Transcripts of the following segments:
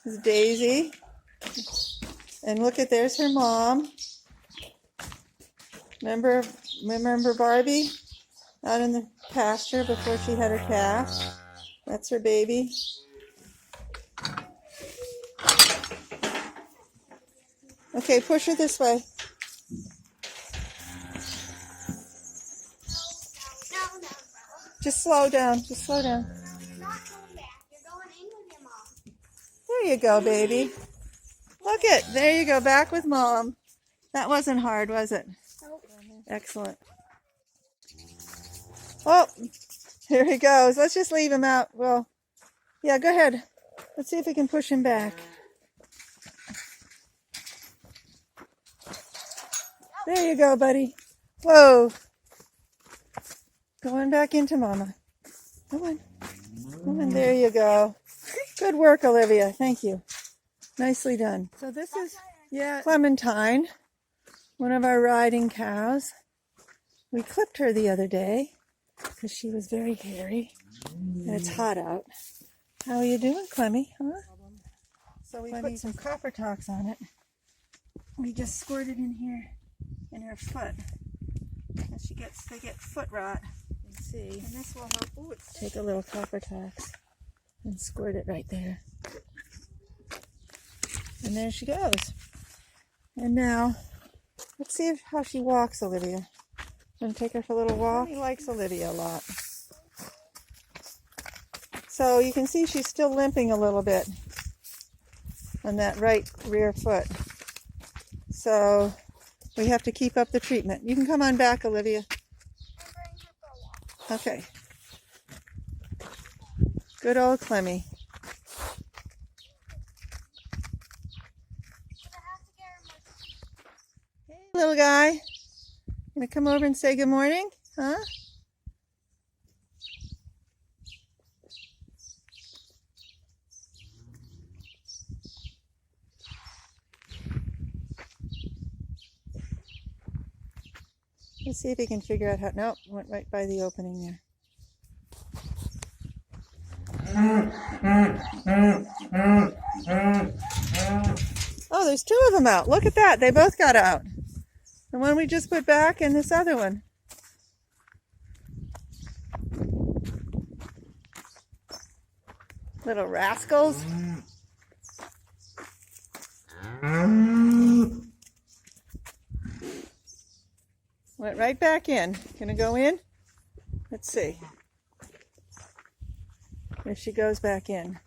is Daisy. And look at, there's her mom. Remember Barbie out in the pasture before she had her calf? That's her baby. Okay, push her this way. Just slow down. Just slow down. There you go, baby. Look it. There you go. Back with mom. That wasn't hard, was it? Nope. Excellent. Oh, here he goes. Let's just leave him out. Well, yeah, go ahead. Let's see if we can push him back. There you go, buddy. Whoa. Going back into mama. Come on. Come on. There you go. Good work, Olivia. Thank you. Nicely done. So this is, Clementine, one of our riding cows. We clipped her the other day because she was very hairy and it's hot out. How are you doing, Clemmy? Huh? So we put some copper tox on it. We just squirted in here in her foot. And they get foot rot. You see. And this will help. Ooh, take a little copper tox and squirt it right there. And there she goes. And now, let's see how she walks, Olivia. Gonna take her for a little walk. He likes Olivia a lot. So you can see she's still limping a little bit on that right rear foot. So we have to keep up the treatment. You can come on back, Olivia. Okay. Good old Clemmy. Hey, little guy. Gonna come over and say good morning? Huh? Let's see if he can figure out how. Nope, went right by the opening there. Oh, there's two of them out. Look at that. They both got out. The one we just put back and this other one. Little rascals. Went right back in. Gonna go in? Let's see. There she goes back in.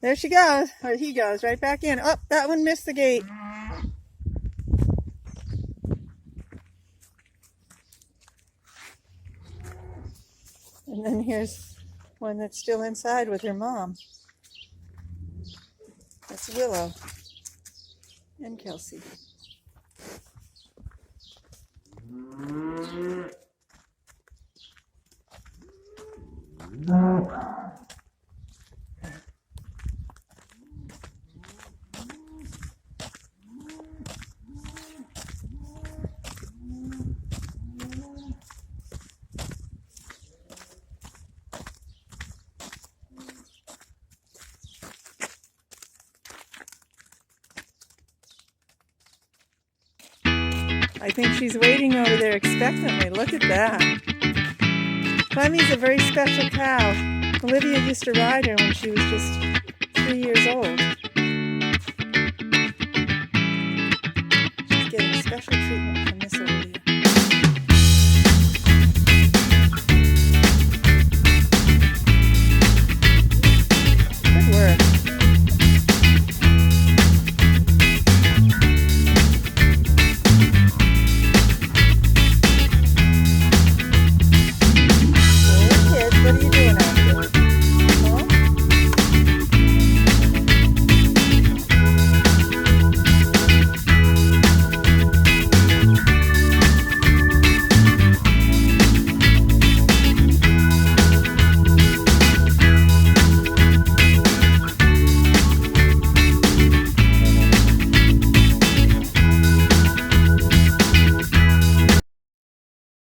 There she goes. Or he goes right back in. Oh, that one missed the gate. And then here's one that's still inside with her mom. That's Willow and Kelsey. I think she's waiting over there expectantly. Look at that. Clemmy's a very special cow. Olivia used to ride her when she was just 3 years old.